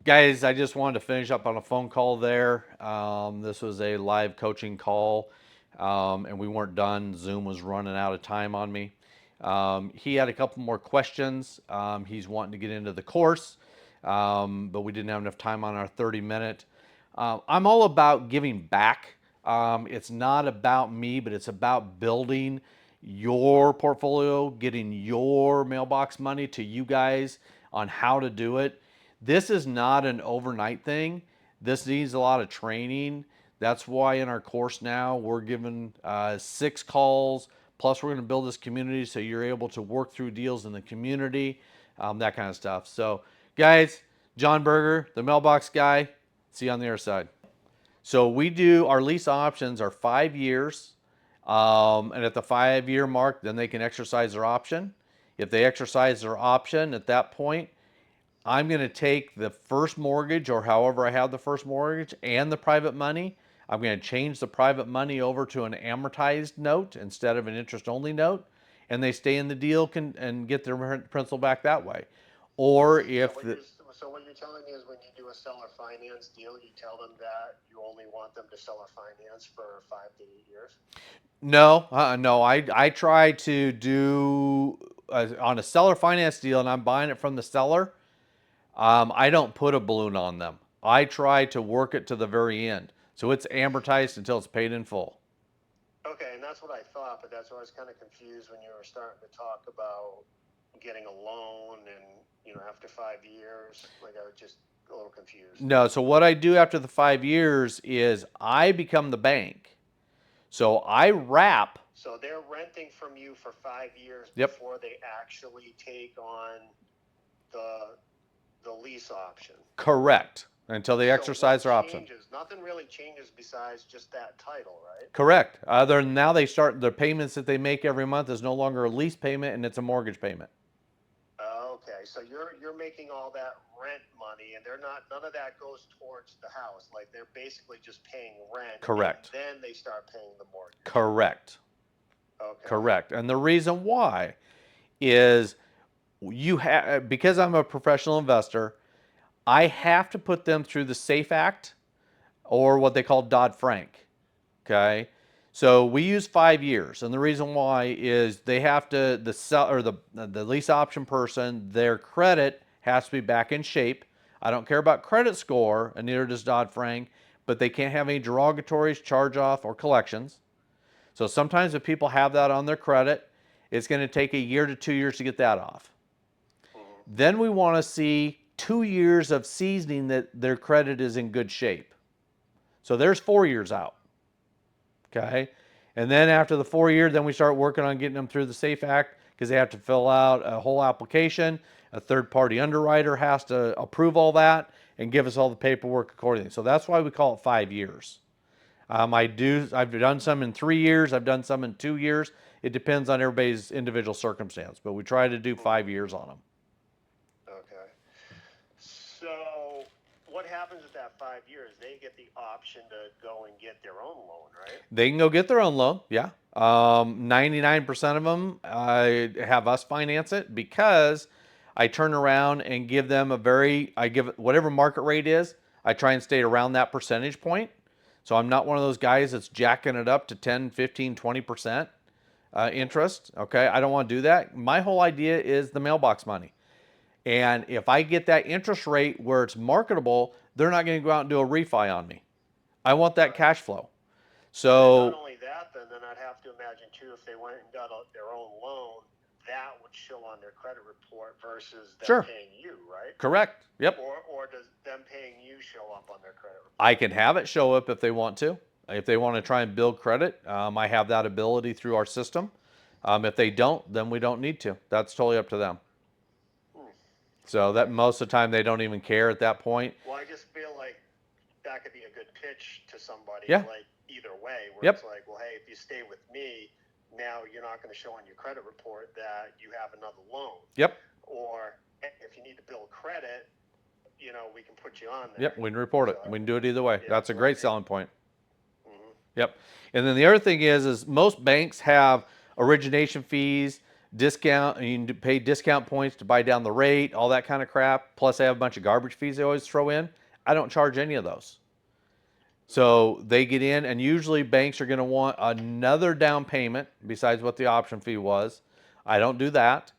Guys, I just wanted to finish up on a phone call there. This was a live coaching call, and we weren't done. Zoom was running out of time on me. He had a couple more questions. He's wanting to get into the course, but we didn't have enough time on our 30-minute. I'm all about giving back. It's not about me, but it's about building your portfolio, getting your mailbox money to you guys on how to do it. This is not an overnight thing. This needs a lot of training. That's why in our course now we're given 6 calls. Plus, we're going to build this community so you're able to work through deals in the community, that kind of stuff. So, guys, John Burgher, the mailbox guy. See you on the other side. So we do our lease options are 5 years, and at the 5-year mark, then they can exercise their option. If they exercise their option at that point, I'm going to take the first mortgage or however I have the first mortgage and the private money. I'm going to change the private money over to an amortized note instead of an interest only note, and they stay in the deal and get their principal back that way. Or if So what you're telling me is when you do a seller finance deal, you tell them that you only want them to seller finance for 5 to 8 years? no, I try to do on a seller finance deal, and I'm buying it from the seller. I don't put a balloon on them. I try to work it to the very end. So it's amortized until it's paid in full. Okay, and that's what I thought, but that's why I was kind of confused when you were starting to talk about getting a loan and, after 5 years. Like, I was just a little confused. No, so what I do after the 5 years is I become the bank. So I wrap. So they're renting from you for 5 years Yep. before they actually take on the lease option. Correct. Until they exercise their option. Nothing really changes besides just that title, right? Correct. Other than now they start the payments that they make every month is no longer a lease payment and it's a mortgage payment. Okay, so you're making all that rent money, and none of that goes towards the house. Like, they're basically just paying rent. Correct. And then they start paying the mortgage. Correct. Okay. Correct. And the reason why is because I'm a professional investor, I have to put them through the SAFE Act or what they call Dodd-Frank. Okay. So we use 5 years, and the reason why is they have to the lease option person, their credit has to be back in shape. I don't care about credit score, and neither does Dodd-Frank, but they can't have any derogatories, charge-off, or collections. So sometimes if people have that on their credit, it's going to take 1 year to 2 years to get that off. Then we want to see 2 years of seasoning that their credit is in good shape. So there's 4 years out. Okay. And then after the 4 years, then we start working on getting them through the SAFE Act because they have to fill out a whole application. A third-party underwriter has to approve all that and give us all the paperwork accordingly. So that's why we call it 5 years. I've done some in 3 years. I've done some in 2 years. It depends on everybody's individual circumstance, but we try to do 5 years on them. Okay. So what happens with that 5 years? They get the option to go and get their own loan, right? They can go get their own loan, yeah. 99% of them have us finance it because I turn around and give them I give whatever market rate is, I try and stay around that percentage point. So I'm not one of those guys that's jacking it up to 10, 15, 20% interest. Okay, I don't want to do that. My whole idea is the mailbox money. And if I get that interest rate where it's marketable, they're not going to go out and do a refi on me. I want that cash flow. So not only that, then I'd have to imagine too, if they went and got their own loan, that would show on their credit report versus them paying you, right? Correct. Yep. Or does them paying you show up on their credit report? I can have it show up if they want to. If they want to try and build credit, I have that ability through our system. If they don't, then we don't need to. That's totally up to them. So that most of the time they don't even care at that point. Well, I just feel like that could be a good pitch to somebody. Yeah. Like either way, where it's like, well, hey, if you stay with me, now you're not going to show on your credit report that you have another loan. Yep. Or if you need to build credit, we can put you on there. Yep, we can report it. We can do it either way. That's a great selling point. Yep. And then the other thing is most banks have origination fees. discount, and you can pay discount points to buy down the rate, all that kind of crap. Plus, they have a bunch of garbage fees they always throw in. I don't charge any of those. So they get in, and usually banks are going to want another down payment besides what the option fee was. I don't do that.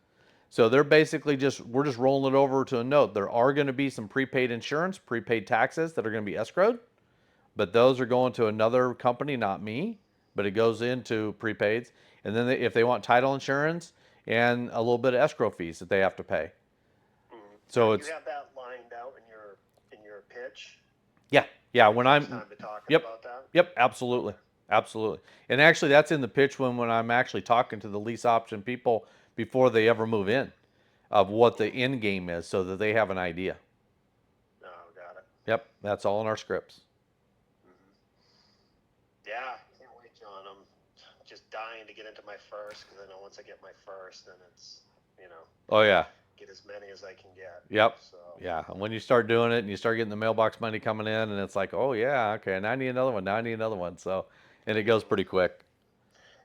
So they're basically we're just rolling it over to a note. There are going to be some prepaid insurance, prepaid taxes that are going to be escrowed, but those are going to another company, not me, but it goes into prepaids. And then if they want title insurance and a little bit of escrow fees that they have to pay. So you have that lined out in your pitch. yeah. When I'm time to talk yep, about that. yep, absolutely, absolutely. And actually, that's in the pitch when I'm actually talking to the lease option people before they ever move in, of what the end game is, so that they have an idea. Oh, got it. Yep, that's all in our scripts. Yeah, can't wait, John. I'm just dying to get into my first, because I know once I get my first, then it's, Oh yeah. get as many as I can get. Yep. So Yeah. And when you start doing it and you start getting the mailbox money coming in, and it's like, oh yeah, okay, now I need another one. Now I need another one. So, and it goes pretty quick.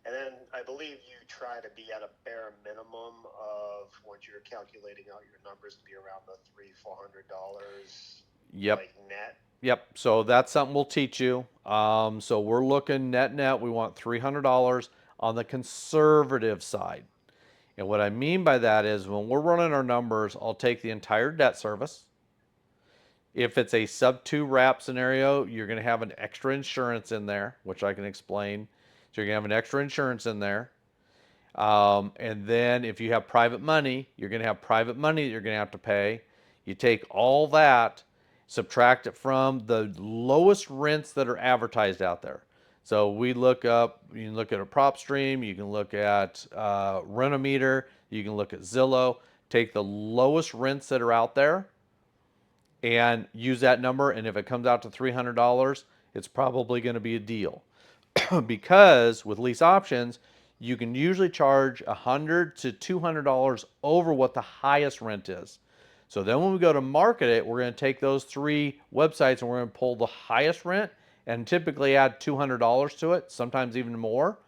And then I believe you try to be at a bare minimum of, once you're calculating out your numbers, to be around the $300-400. Yep. Like net. Yep. So that's something we'll teach you. So we're looking net. We want $300 on the conservative side. And what I mean by that is, when we're running our numbers, I'll take the entire debt service. If it's a sub 2 wrap scenario, you're going to have an extra insurance in there, which I can explain. So you're going to have an extra insurance in there. And then if you have private money, you're going to have private money that you're going to have to pay. You take all that, subtract it from the lowest rents that are advertised out there. So you can look at a prop stream, you can look at Renometer, you can look at Zillow, take the lowest rents that are out there and use that number. And if it comes out to $300, it's probably going to be a deal. Because with lease options, you can usually charge $100 to $200 over what the highest rent is. So then when we go to market it, we're going to take those 3 websites and we're going to pull the highest rent and typically add $200 to it, sometimes even more.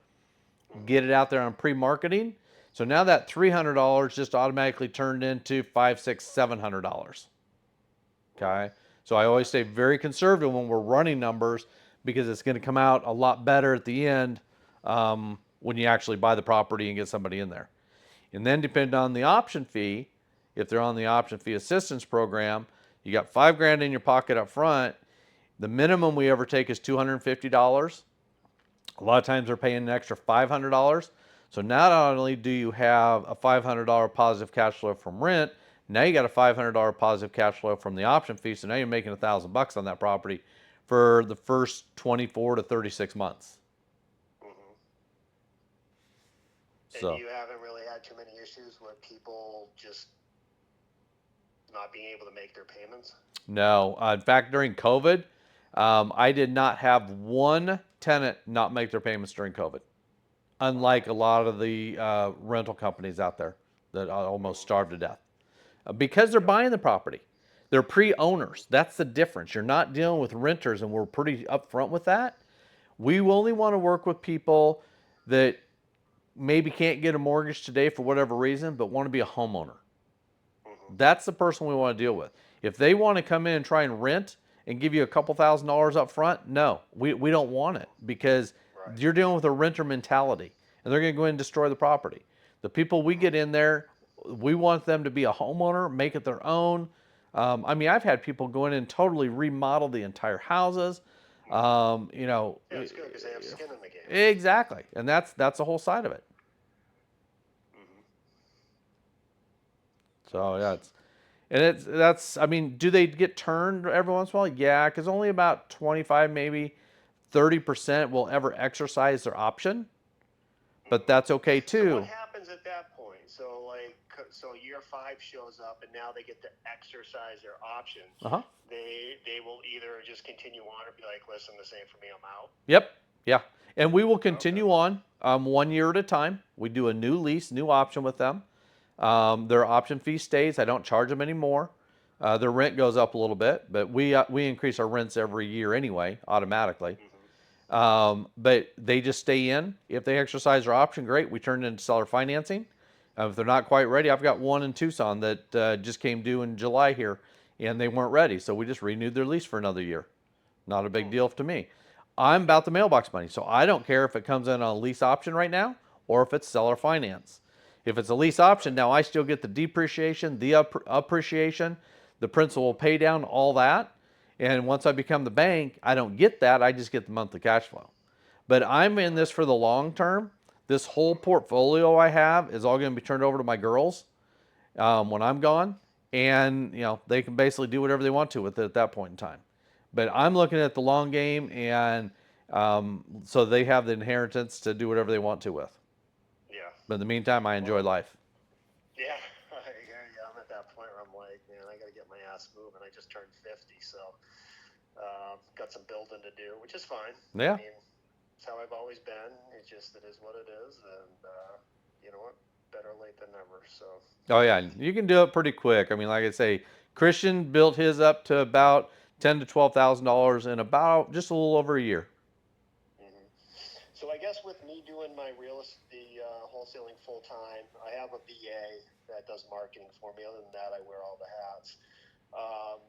Get it out there on pre-marketing. So now that $300 just automatically turned into $500, $600, $700. Okay. So I always stay very conservative when we're running numbers, because it's going to come out a lot better at the end when you actually buy the property and get somebody in there. And then depending on the option fee, if they're on the option fee assistance program, you got $5,000 in your pocket up front. The minimum we ever take is $250. A lot of times they're paying an extra $500. So not only do you have a $500 positive cash flow from rent, now you got a $500 positive cash flow from the option fee. So now you're making $1,000 on that property for the first 24 to 36 months. So. And you haven't really had too many issues with people just not being able to make their payments? No. In fact, during COVID, I did not have one tenant not make their payments during COVID. Unlike a lot of the rental companies out there that almost starved to death. Because they're buying the property. They're pre-owners. That's the difference. You're not dealing with renters, and we're pretty upfront with that. We only want to work with people that maybe can't get a mortgage today for whatever reason, but want to be a homeowner. That's the person we want to deal with. If they want to come in and try and rent and give you a couple $1,000s up front, no, we don't want it, because you're dealing with a renter mentality, and they're going to go in and destroy the property. The people we get in there, we want them to be a homeowner, make it their own. I've had people go in and totally remodel the entire houses. Yeah, it's good because they have skin in the game. Exactly, and that's the whole side of it. So yeah, do they get turned every once in a while? Yeah, because only about 25, maybe 30% will ever exercise their option, but that's okay too. So what happens at that point? So year 5 shows up, and now they get to exercise their option. They will either just continue on or be like, listen, this ain't for me, I'm out. Yep. Yeah. And we will continue on 1 year at a time. We do a new lease, new option with them. Their option fee stays. I don't charge them anymore. Their rent goes up a little bit, but we increase our rents every year anyway, automatically. But they just stay in. If they exercise their option, great. We turn it into seller financing. If they're not quite ready, I've got one in Tucson that just came due in July here, and they weren't ready, so we just renewed their lease for another year. Not a big deal to me. I'm about the mailbox money, so I don't care if it comes in on a lease option right now or if it's seller finance. If it's a lease option, now I still get the depreciation, the appreciation, the principal pay down, all that. And once I become the bank, I don't get that. I just get the monthly cash flow. But I'm in this for the long term. This whole portfolio I have is all going to be turned over to my girls when I'm gone, and they can basically do whatever they want to with it at that point in time. But I'm looking at the long game, and so they have the inheritance to do whatever they want to with. Yeah. But in the meantime, I enjoy life. Yeah. Yeah. I'm at that point where I'm like, man, I got to get my ass moving. I just turned 50, so got some building to do, which is fine. Yeah. I mean, it's how I've always been. It's just, it is what it is. And you know what? Better late than never. So. Oh yeah, you can do it pretty quick. I mean, like I say, Christian built his up to about $10,000 to $12,000 in about just a little over a year. Mm-hmm. So I guess with me doing my wholesaling full time, I have a VA that does marketing for me. Other than that, I wear all the hats. Um,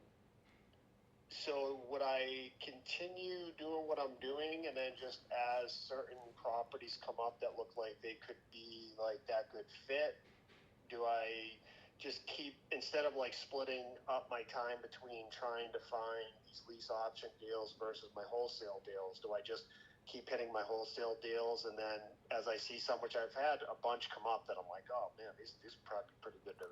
so would I continue doing what I'm doing, and then just as certain properties come up that look like they could be like that good fit, do I just keep, instead of like splitting up my time between trying to find these lease option deals versus my wholesale deals, do I just keep hitting my wholesale deals, and then as I see some, which I've had a bunch come up that I'm like, oh man, these are probably pretty good to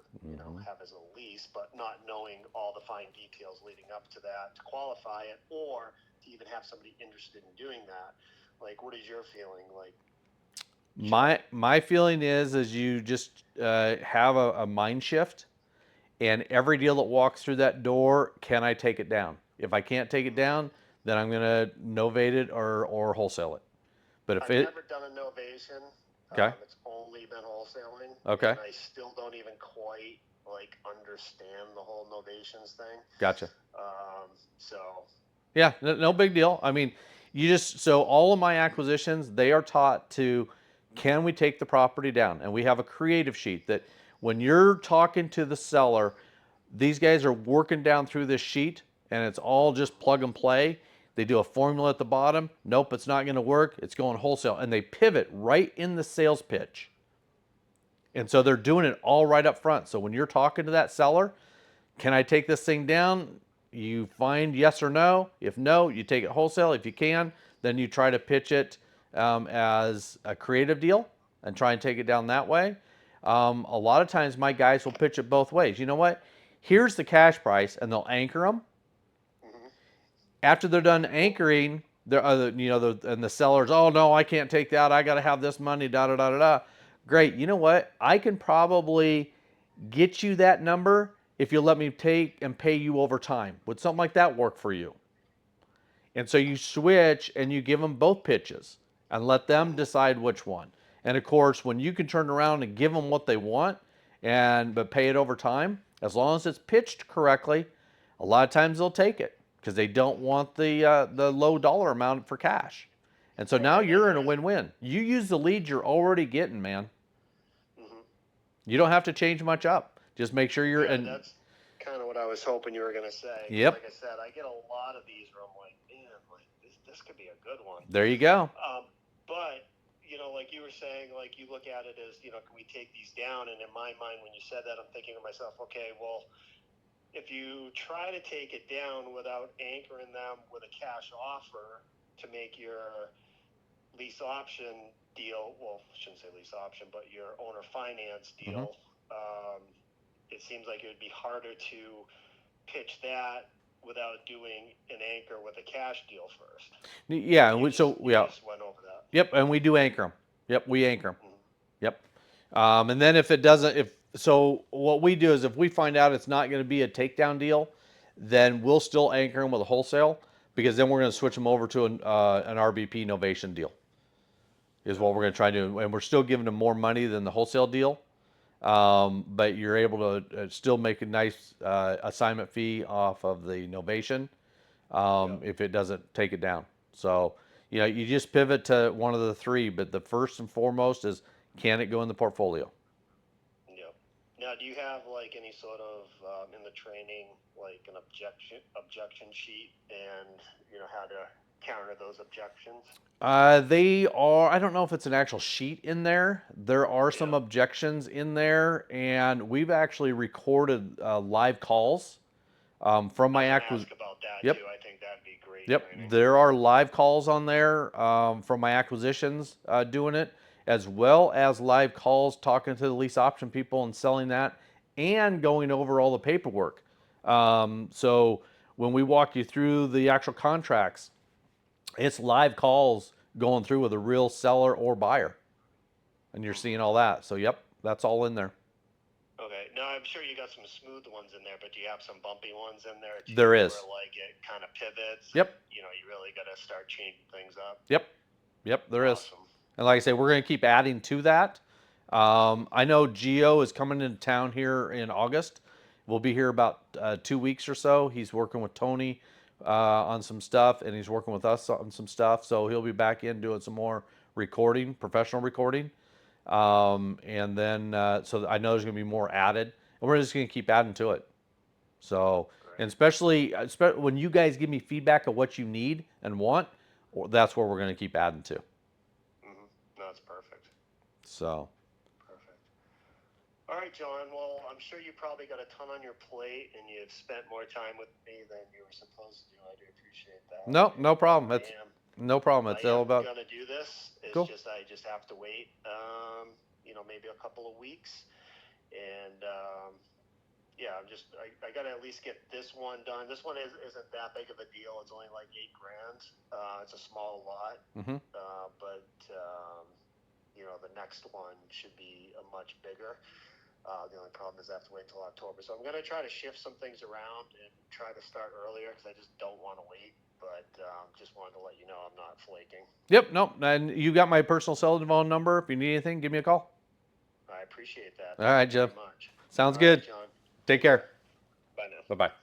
have as a lease, but not knowing all the fine details leading up to that to qualify it, or to even have somebody interested in doing that. Like, what is your feeling? Like, My feeling is you just have a mind shift, and every deal that walks through that door, can I take it down? If I can't take it down, then I'm gonna novate it or wholesale it. But if I've it never done a novation. Okay, It's only been wholesaling, okay, and I still don't even quite like understand the whole novations thing. gotcha. So Yeah, no big deal. I mean, you just so all of my acquisitions, they are taught to, can we take the property down? And we have a creative sheet that when you're talking to the seller, these guys are working down through this sheet, and it's all just plug and play. They do a formula at the bottom. Nope, it's not going to work. It's going wholesale, and they pivot right in the sales pitch. And so they're doing it all right up front. So when you're talking to that seller, can I take this thing down? You find yes or no. If no, you take it wholesale. If you can, then you try to pitch it as a creative deal and try and take it down that way. A lot of times my guys will pitch it both ways. You know what? Here's the cash price, and they'll anchor them. mm-hmm. After they're done anchoring, they're and the sellers, oh no, I can't take that. I got to have this money. Da da da da da. Great. You know what? I can probably get you that number if you let me take and pay you over time. Would something like that work for you? And so you switch and you give them both pitches and let them decide which one. And of course, when you can turn around and give them what they want but pay it over time, as long as it's pitched correctly, a lot of times they'll take it because they don't want the low dollar amount for cash. And so now Right, you're in a win-win. You use the lead you're already getting, man. mm-hmm. You don't have to change much up. Just make sure you're Yeah, and that's kind of what I was hoping you were gonna say. Because, yep, like I said, I get a lot of these where I'm like, man, like this could be a good one. there you go. But like you were saying, like you look at it as, can we take these down? And in my mind, when you said that, I'm thinking to myself, okay, well, if you try to take it down without anchoring them with a cash offer to make your lease option deal, well, I shouldn't say lease option, but your owner finance Mm-hmm. deal, it seems like it would be harder to pitch that without doing an anchor with a cash deal first. Yeah, and You just went over that. yep, and we do anchor them. Yep, we anchor them. Mm-hmm. Yep. And then if it doesn't, if so, what we do is if we find out it's not going to be a takedown deal, then we'll still anchor them with a wholesale because then we're going to switch them over to an RBP novation deal. Is what we're going to try to do, and we're still giving them more money than the wholesale deal, but you're able to still make a nice assignment fee off of the novation if it doesn't take it down. So, you just pivot to one of the three, but the first and foremost is, can it go in the portfolio? Now, do you have like any sort of in the training, like an objection sheet, and how to counter those objections? They are, I don't know if it's an actual sheet in there. There are some Yeah, objections in there, and we've actually recorded live calls from I my was going to acquisition. ask about that Yep. too. I think that'd be great Yep, training. there are live calls on there from my acquisitions doing it, as well as live calls talking to the lease option people and selling that, and going over all the paperwork. So when we walk you through the actual contracts, it's live calls going through with a real seller or buyer, and you're seeing all Hmm. that. So yep, that's all in there. Okay. Now, I'm sure you got some smooth ones in there, but do you have some bumpy ones in there There too, where is. like it kind of pivots and Yep, you really got to start changing things up? yep, yep. There is. Awesome. And like I say, we're going to keep adding to that. I know Geo is coming into town here in August. We'll be here about 2 weeks or so. He's working with Tony on some stuff, and he's working with us on some stuff. So he'll be back in doing some more recording, professional recording. And then, so I know there's going to be more added, and we're just going to keep adding to it. So, and Great. especially when you guys give me feedback of what you need and want, that's where we're going to keep adding to. Hmm. No, that's perfect. So, Perfect. All right, John. Well, I'm sure you probably got a ton on your plate, and you've spent more time with me than you were supposed to. I do appreciate that, no, no and problem. I It's am no problem. I It's all am about gonna do this. It's cool. just I just have to wait, maybe a couple of weeks, and yeah, I got to at least get this one done. This one isn't that big of a deal. It's only like 8 grand. It's a small lot, Hmm. but the next one should be a much bigger. The only problem is I have to wait until October. So I'm going to try to shift some things around and try to start earlier because I just don't want to wait. But just wanted to let you know I'm not flaking. Yep, nope. And you got my personal cell phone number. If you need anything, give me a call. I appreciate that. All Thank right, you very Jim. much. Sounds All right, good. John. Take Take care. care. Bye now. Bye bye.